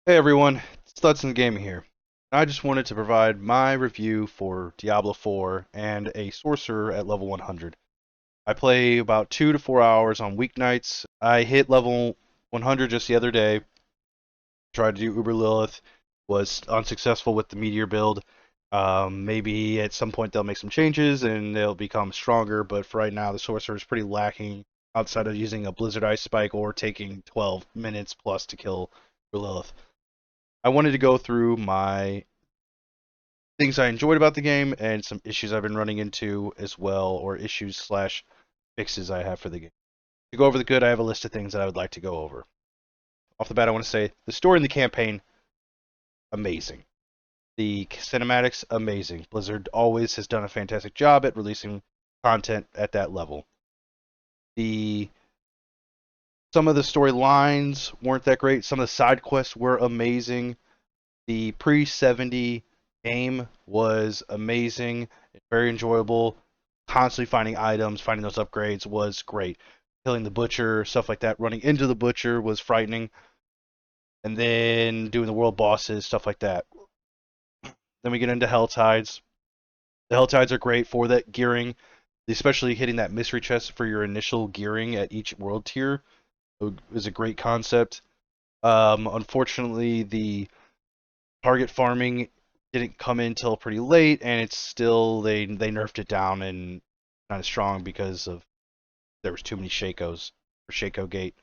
Hey everyone, it's Thudson Gaming here. I just wanted to provide my review for Diablo 4 and a Sorcerer at level 100. I play about 2 to 4 hours on weeknights. I hit level 100 just the other day, tried to do Uber Lilith, was unsuccessful with the Meteor build. Maybe at some point they'll make some changes and they'll become stronger, but for right now the Sorcerer is pretty lacking outside of using a Blizzard Ice Spike or taking 12 minutes plus to kill Uber Lilith. I wanted to go through my things I enjoyed about the game and some issues I've been running into as well, or issues slash fixes I have for the game. To go over the good, I have a list of things that I would like to go over. Off the bat, I want to say the story and the campaign, amazing. The cinematics, amazing. Blizzard always has done a fantastic job at releasing content at that level. The Some of the storylines weren't that great. Some of the side quests were amazing. The pre-70 game was amazing, very enjoyable. Constantly finding items, finding those upgrades was great. Killing the butcher, stuff like that, running into the butcher was frightening. And then doing the world bosses, stuff like that. Then we get into Helltides. The Helltides are great for that gearing, especially hitting that mystery chest for your initial gearing at each world tier is a great concept. Unfortunately, the target farming didn't come in till pretty late, and it's still they nerfed it down and kind of strong because of there was too many Shakos for Shako Gate.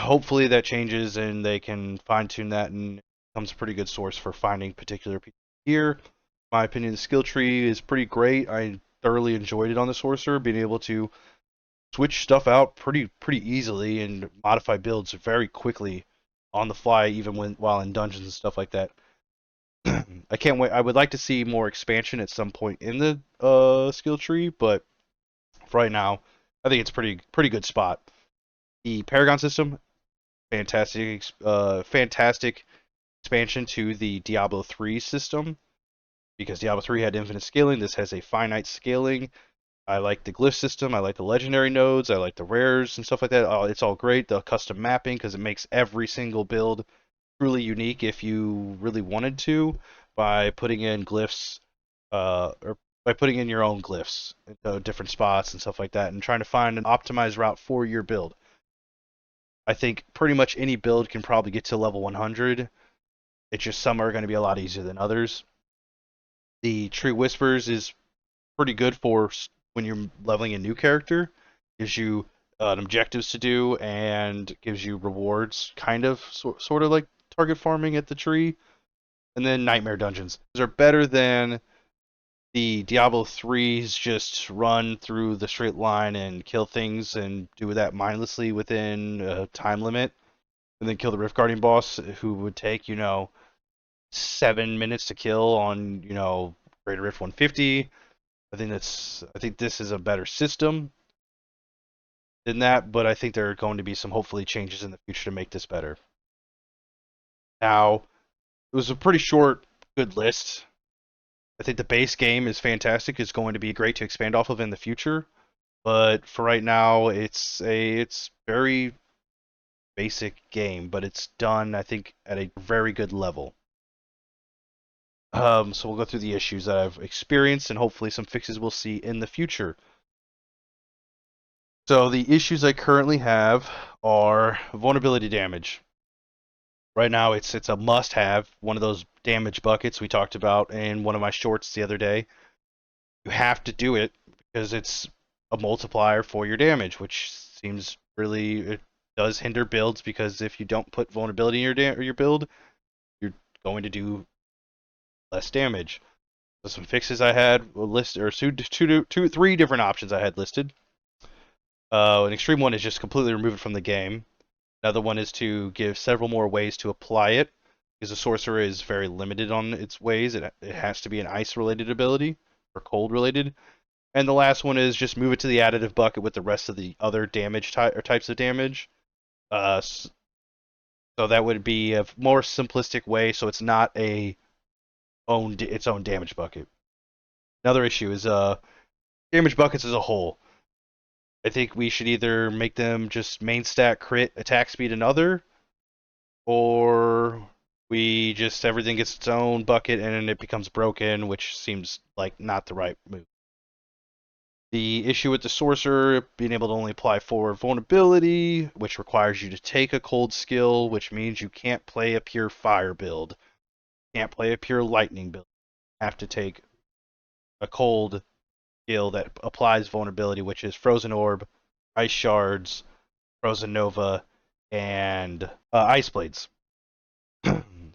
Hopefully that changes and they can fine tune that and becomes a pretty good source for finding particular people here. In my opinion, the skill tree is pretty great. I thoroughly enjoyed it on the Sorcerer, being able to switch stuff out pretty easily and modify builds very quickly on the fly, even while in dungeons and stuff like that. I can't wait. I would like to see more expansion at some point in the skill tree, but for right now, I think it's pretty good spot. The Paragon system, fantastic expansion to the Diablo 3 system because Diablo 3 had infinite scaling. This has a finite scaling. I like the glyph system. I like the legendary nodes. I like the rares and stuff like that. It's all great. The custom mapping because it makes every single build truly unique if you really wanted to by putting in glyphs or by putting in your own glyphs into different spots and stuff like that and trying to find an optimized route for your build. I think pretty much any build can probably get to level 100. It's just some are going to be a lot easier than others. The Tree Whispers is pretty good for when you're leveling a new character. Gives you objectives to do and gives you rewards, kind of sort of like target farming at the tree. And then Nightmare Dungeons. Those are better than the Diablo 3's just run through the straight line and kill things and do that mindlessly within a time limit. And then kill the Rift Guardian boss who would take, 7 minutes to kill on, Greater Rift 150. I think this is a better system than that, but I think there are going to be some hopefully changes in the future to make this better. Now, it was a pretty short, good list. I think the base game is fantastic. It's going to be great to expand off of in the future, but for right now, it's very basic game, but it's done I think at a very good level. So we'll go through the issues that I've experienced and hopefully some fixes we'll see in the future. So the issues I currently have are vulnerability damage. Right now, it's a must-have. One of those damage buckets we talked about in one of my shorts the other day. You have to do it because it's a multiplier for your damage, which seems really it does hinder builds because if you don't put vulnerability in your build, you're going to do less damage. So some fixes I had listed, or three different options I had listed. An extreme one is just completely remove it from the game. Another one is to give several more ways to apply it, because the sorcerer is very limited on its ways. It has to be an ice related ability or cold related. And the last one is just move it to the additive bucket with the rest of the other damage or types of damage. So that would be a more simplistic way, so it's not its own damage bucket. Another issue is damage buckets as a whole. I think we should either make them just main stat crit attack speed another, or we just everything gets its own bucket and it becomes broken, which seems like not the right move. The issue with the sorcerer being able to only apply forward vulnerability, which requires you to take a cold skill, which means you can't play a pure fire build, can't play a pure lightning build. You have to take a cold skill that applies vulnerability, which is frozen orb, ice shards, frozen nova, and ice blades.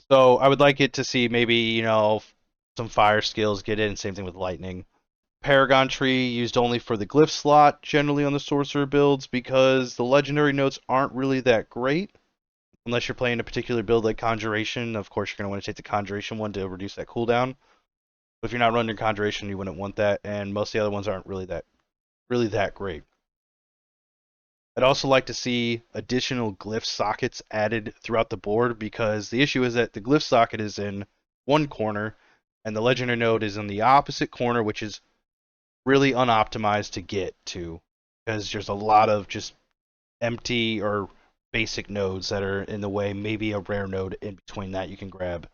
So I would like it to see maybe some fire skills get in. Same thing with lightning. Paragon tree used only for the glyph slot generally on the sorcerer builds because the legendary notes aren't really that great unless you're playing a particular build like conjuration. Of course, you're going to want to take the conjuration one to reduce that cooldown. But if you're not running conjuration, you wouldn't want that, and most of the other ones aren't really that great. I'd also like to see additional glyph sockets added throughout the board because the issue is that the glyph socket is in one corner and the legendary node is in the opposite corner, which is really unoptimized to get to because there's a lot of just empty or basic nodes that are in the way. Maybe a rare node in between that you can grab.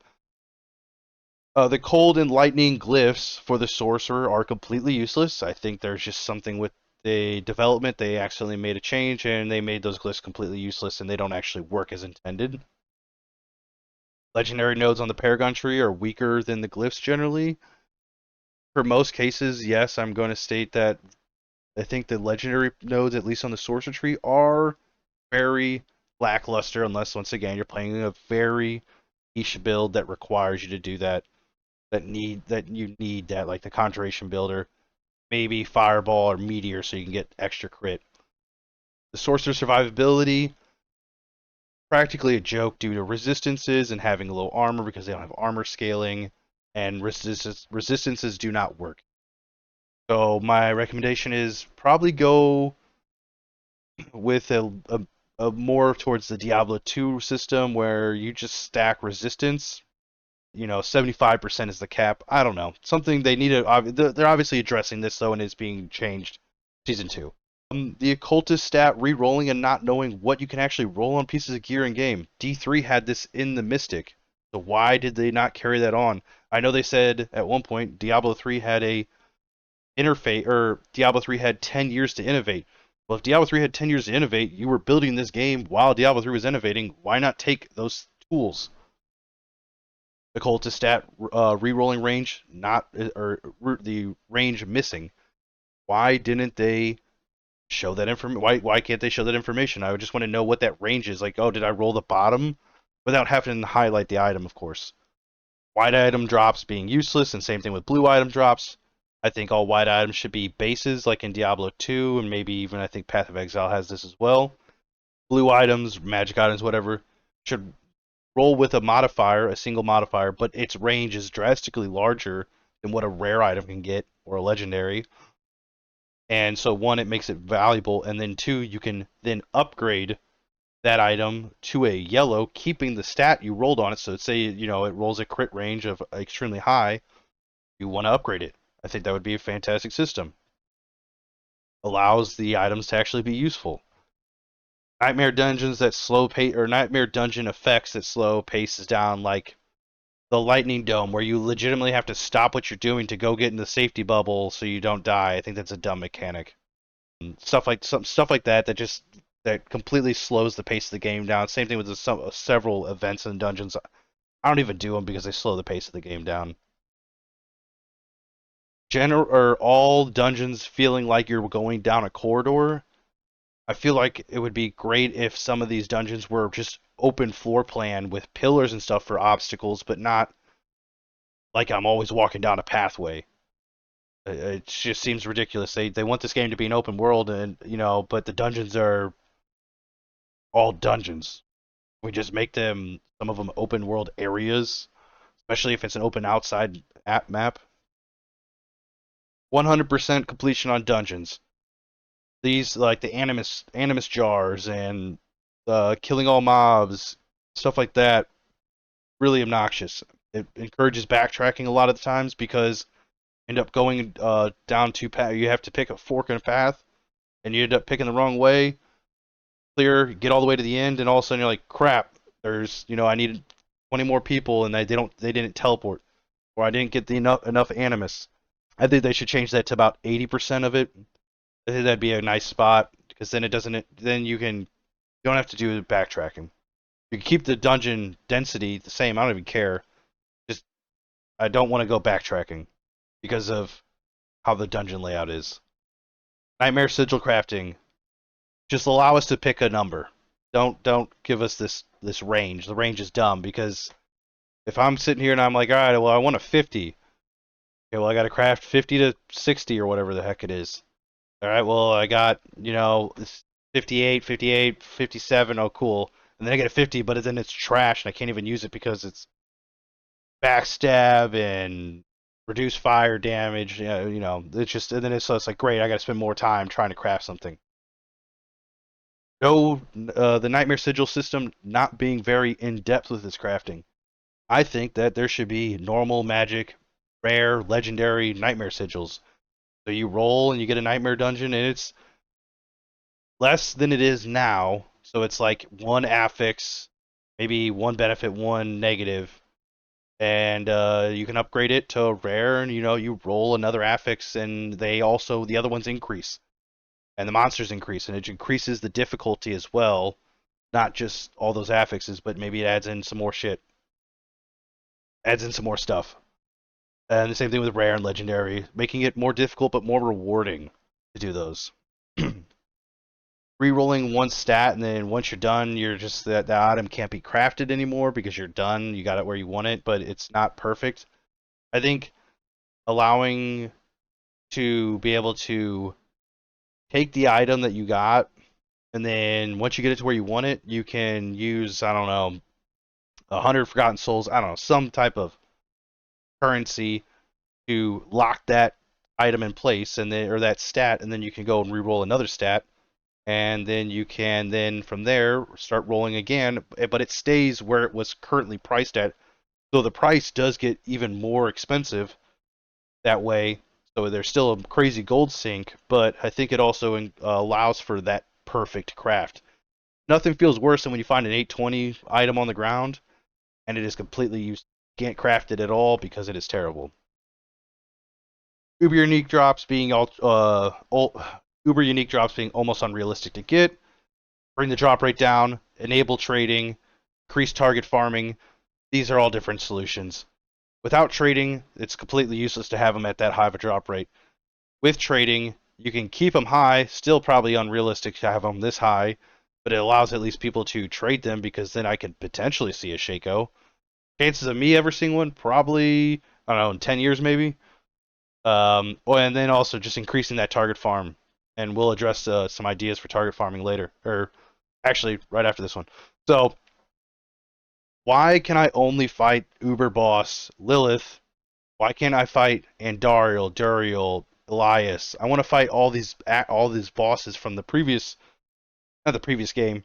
The cold and lightning glyphs for the sorcerer are completely useless. I think there's just something with the development. They accidentally made a change and they made those glyphs completely useless and they don't actually work as intended. Legendary nodes on the Paragon tree are weaker than the glyphs generally. For most cases, yes, I'm going to state that I think the legendary nodes, at least on the sorcerer tree, are very lackluster unless once again you're playing a very niche build that requires you to do that. You need that, like the conjuration builder, maybe fireball or meteor so you can get extra crit. The sorcerer survivability, practically a joke due to resistances and having low armor because they don't have armor scaling, and resistances do not work. So my recommendation is probably go with a more towards the Diablo 2 system where you just stack resistance. 75% is the cap. I don't know. Something they need to. They're obviously addressing this though, and it's being changed season 2. The occultist stat re-rolling and not knowing what you can actually roll on pieces of gear in game. D3 had this in the Mystic. So why did they not carry that on? I know they said at one point Diablo 3 had a interface, or Diablo 3 had 10 years to innovate. Well, if Diablo 3 had 10 years to innovate, you were building this game while Diablo 3 was innovating. Why not take those tools? The cultist stat re-rolling range not or the range missing. Why didn't they show that information? Why can't they show that information? I would just want to know what that range is. Like, oh, did I roll the bottom? Without having to highlight the item, of course. White item drops being useless, and same thing with blue item drops. I think all white items should be bases, like in Diablo 2, and maybe even I think Path of Exile has this as well. Blue items, magic items, whatever, should roll with a modifier, a single modifier, but its range is drastically larger than what a rare item can get or a legendary. And so one, it makes it valuable, and then two, you can then upgrade that item to a yellow, keeping the stat you rolled on it. So say it rolls a crit range of extremely high, you want to upgrade it. I think that would be a fantastic system. Allows the items to actually be useful. Nightmare dungeons that slow pace, or nightmare dungeon effects that slow paces down, like the lightning dome, where you legitimately have to stop what you're doing to go get in the safety bubble so you don't die. I think that's a dumb mechanic. Stuff like that that completely slows the pace of the game down. Same thing with several events in dungeons. I don't even do them because they slow the pace of the game down. All dungeons feeling like you're going down a corridor. I feel like it would be great if some of these dungeons were just open floor plan with pillars and stuff for obstacles, but not like I'm always walking down a pathway. It just seems ridiculous. They want this game to be an open world, and but the dungeons are all dungeons. We just make some of them open world areas, especially if it's an open outside app map. 100% completion on dungeons. These like the animus jars and killing all mobs, stuff like that, really obnoxious. It encourages backtracking a lot of the times because you end up going down two path. You have to pick a fork in a path, and you end up picking the wrong way. Clear, get all the way to the end, and all of a sudden you're like, crap. There's, I needed 20 more people, and they didn't teleport, or I didn't get the enough animus. I think they should change that to about 80% of it. I think that'd be a nice spot because then it doesn't. Then you don't have to do backtracking. You can keep the dungeon density the same. I don't even care. Just I don't want to go backtracking because of how the dungeon layout is. Nightmare sigil crafting. Just allow us to pick a number. Don't give us this range. The range is dumb because if I'm sitting here and I'm like, all right, well I want a 50. Okay, well I got to craft 50 to 60 or whatever the heck it is. All right, well I got 58, 58, 57. Oh cool. And then I get a 50, but then it's trash and I can't even use it because it's backstab and reduce fire damage. It's just and then it's like great. I got to spend more time trying to craft something. No, the Nightmare Sigil system not being very in depth with its crafting. I think that there should be normal magic, rare, legendary Nightmare Sigils. So you roll and you get a Nightmare dungeon, and it's less than it is now. So it's like one affix, maybe one benefit, one negative, and you can upgrade it to rare, and you roll another affix, and the other ones increase, and the monsters increase, and it increases the difficulty as well. Not just all those affixes, but maybe it adds in some more shit, adds in some more stuff. And the same thing with rare and legendary, making it more difficult but more rewarding to do those. Rerolling one stat, and then once you're done, you're just that the item can't be crafted anymore because you're done. You got it where you want it, but it's not perfect. I think allowing to be able to take the item that you got, and then once you get it to where you want it, you can use, I don't know, 100 Forgotten Souls, I don't know, some type of currency to lock that item in place, and then or that stat, and then you can go and re-roll another stat, and then you can then from there start rolling again, but it stays where it was currently priced at. So the price does get even more expensive that way. So there's still a crazy gold sink, but I think it also allows for that perfect craft. Nothing feels worse than when you find an 820 item on the ground and it is completely used. Can't craft it at all because it is terrible. Uber unique drops being Uber unique drops being almost unrealistic to get. Bring the drop rate down. Enable trading. Increase target farming. These are all different solutions. Without trading, it's completely useless to have them at that high of a drop rate. With trading, you can keep them high, still probably unrealistic to have them this high, but it allows at least people to trade them because then I could potentially see a Shaco. Chances of me ever seeing one, probably, I don't know, in 10 years maybe. And then also just increasing that target farm. And we'll address some ideas for target farming later, or actually right after this one. So, why can I only fight Uber Boss Lilith? Why can't I fight Andariel, Duriel, Elias? I want to fight all these bosses from the previous, not the previous game,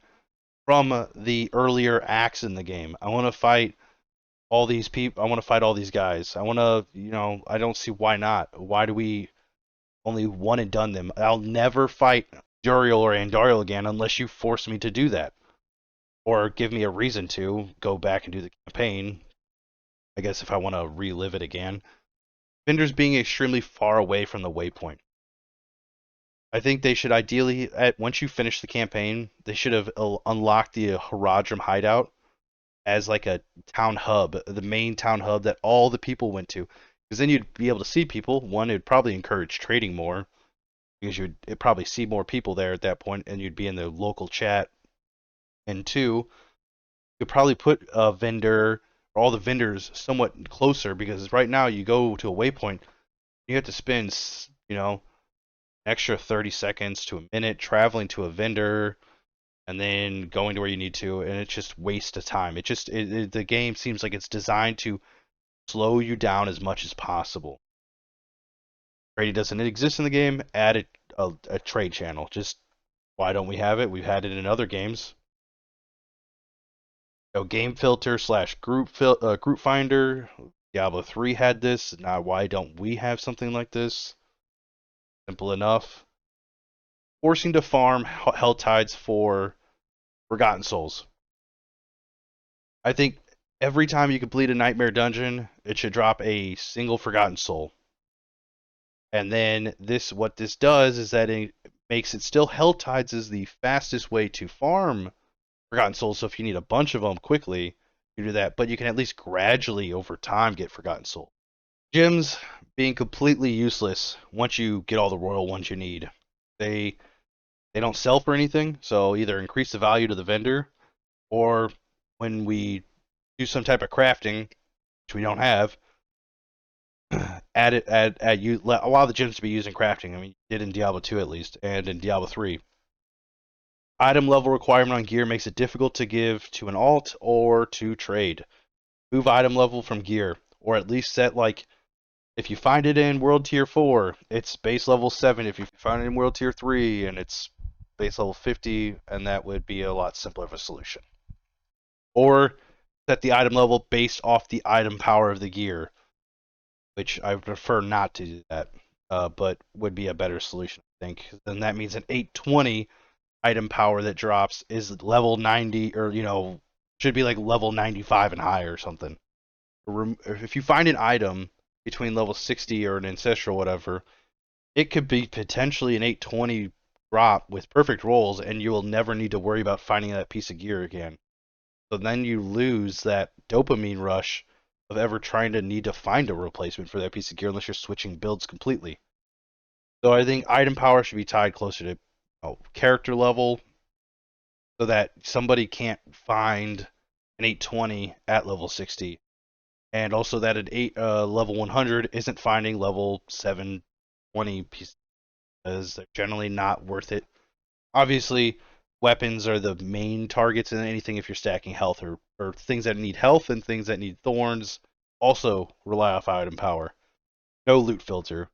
from the earlier acts in the game. I want to fight all these people. I want to fight all these guys. I want to, I don't see why not. Why do we only one and done them? I'll never fight Duriel or Andariel again unless you force me to do that. Or give me a reason to go back and do the campaign. I guess if I want to relive it again. Vendors being extremely far away from the waypoint. I think they should ideally, once you finish the campaign, they should have unlocked the Haradrim hideout as like a town hub, the main town hub that all the people went to. Because then you'd be able to see people. One, it'd probably encourage trading more because you'd probably see more people there at that point, and you'd be in the local chat. And two, you could probably put a vendor or all the vendors somewhat closer because right now you go to a waypoint, you have to spend, extra 30 seconds to a minute traveling to a vendor and then going to where you need to, and it's just waste of time. The game seems like it's designed to slow you down as much as possible. Trading doesn't exist in the game. Add a trade channel. Just why don't we have it? We've had it in other games. Game filter slash group finder. Diablo 3 had this. Now why don't we have something like this? Simple enough. Forcing to farm Hell Tides for Forgotten Souls. I think every time you complete a nightmare dungeon, it should drop a single forgotten soul. And then what this does is that it makes it still Hell Tides is the fastest way to farm Forgotten Souls. So if you need a bunch of them quickly, you do that. But you can at least gradually over time get Forgotten Soul. Gems being completely useless once you get all the royal ones you need. They they don't sell for anything, so either increase the value to the vendor, or when we do some type of crafting, which we don't have, allow the gems to be used in crafting. I mean, you did in Diablo 2 at least, and in Diablo 3. Item level requirement on gear makes it difficult to give to an alt or to trade. Move item level from gear, or at least set like if you find it in World Tier 4, it's base level 7. If you find it in World Tier 3, and it's base level 50, and that would be a lot simpler of a solution. Or set the item level based off the item power of the gear, which I prefer not to do that, but would be a better solution, I think. Then that means an 820 item power that drops is level 90, or, should be like level 95 and higher or something. If you find an item between level 60 or an ancestral, whatever, it could be potentially an 820 drop with perfect rolls, and you will never need to worry about finding that piece of gear again. So then you lose that dopamine rush of ever trying to need to find a replacement for that piece of gear unless you're switching builds completely. So I think item power should be tied closer to character level so that somebody can't find an 820 at level 60. And also that an level 100 isn't finding level 720 pieces because they're generally not worth it. Obviously, weapons are the main targets in anything if you're stacking health, or things that need health and things that need thorns also rely off item power. No loot filter.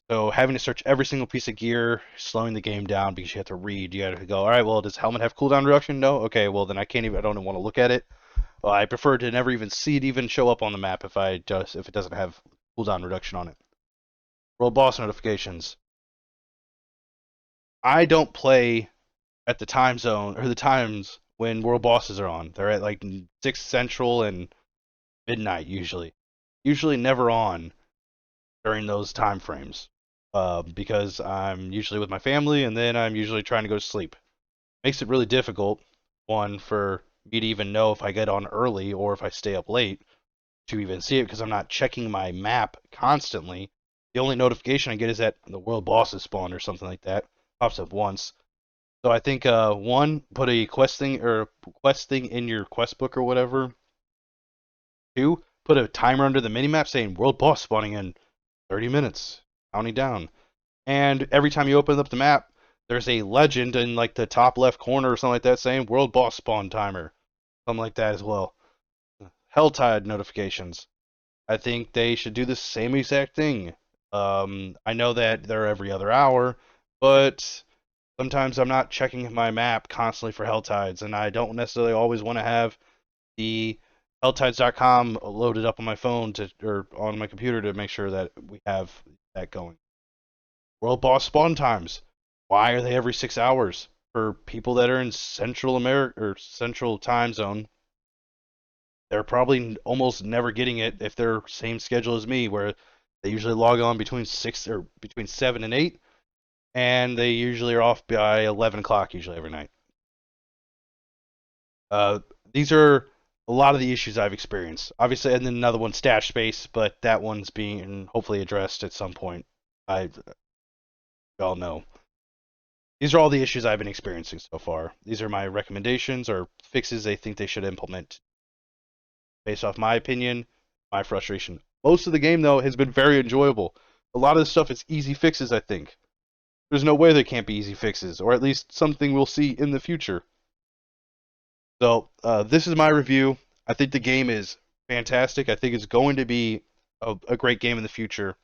So having to search every single piece of gear, slowing the game down because you have to read. You have to go, all right, well, does helmet have cooldown reduction? No? Okay, well, then I don't even want to look at it. Well, I prefer to never even see it even show up on the map if it doesn't have cooldown reduction on it. World boss notifications. I don't play at the time zone or the times when world bosses are on. They're at like 6 Central and midnight usually. Usually never on during those time frames. Because I'm usually with my family and then I'm usually trying to go to sleep. Makes it really difficult, one, for me to even know if I get on early or if I stay up late to even see it because I'm not checking my map constantly. The only notification I get is that the world boss is spawned or something like that. Pops up once. So I think one, put a quest thing in your quest book or whatever. Two, put a timer under the minimap saying world boss spawning in 30 minutes, counting down. And every time you open up the map, there's a legend in like the top left corner or something like that saying world boss spawn timer. Something like that as well. Helltide notifications. I think they should do the same exact thing. I know that they're every other hour, but sometimes I'm not checking my map constantly for Helltides, and I don't necessarily always want to have the Helltides.com loaded up on my phone or on my computer to make sure that we have that going. World boss spawn times. Why are they every 6 hours? For people that are in Central America or Central Time Zone, they're probably almost never getting it if they're same schedule as me, where they usually log on between 7 and 8, and they usually are off by 11 o'clock usually every night. Uh, these are a lot of the issues I've experienced. Obviously, and then another one, stash space, but that one's being hopefully addressed at some point. I all know. These are all the issues I've been experiencing so far. These are my recommendations or fixes I think they should implement based off my opinion, my frustration. Most of the game, though, has been very enjoyable. A lot of the stuff is easy fixes, I think. There's no way there can't be easy fixes, or at least something we'll see in the future. So, this is my review. I think the game is fantastic. I think it's going to be a great game in the future.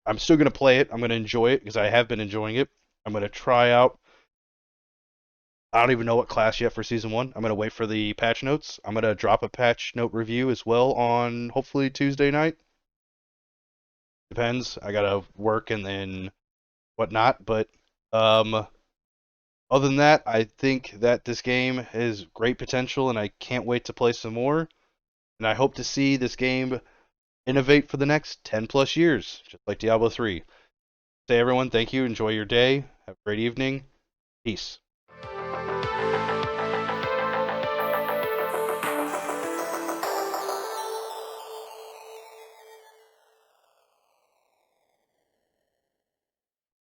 I'm still going to play it. I'm going to enjoy it because I have been enjoying it. I'm going to try out. I don't even know what class yet for season one. I'm going to wait for the patch notes. I'm going to drop a patch note review as well on hopefully Tuesday night. Depends. I got to work and then whatnot. But Other than that, I think that this game has great potential, and I can't wait to play some more. And I hope to see this game innovate for the next 10 plus years, just like Diablo 3. Say, everyone, thank you. Enjoy your day. Have a great evening. Peace.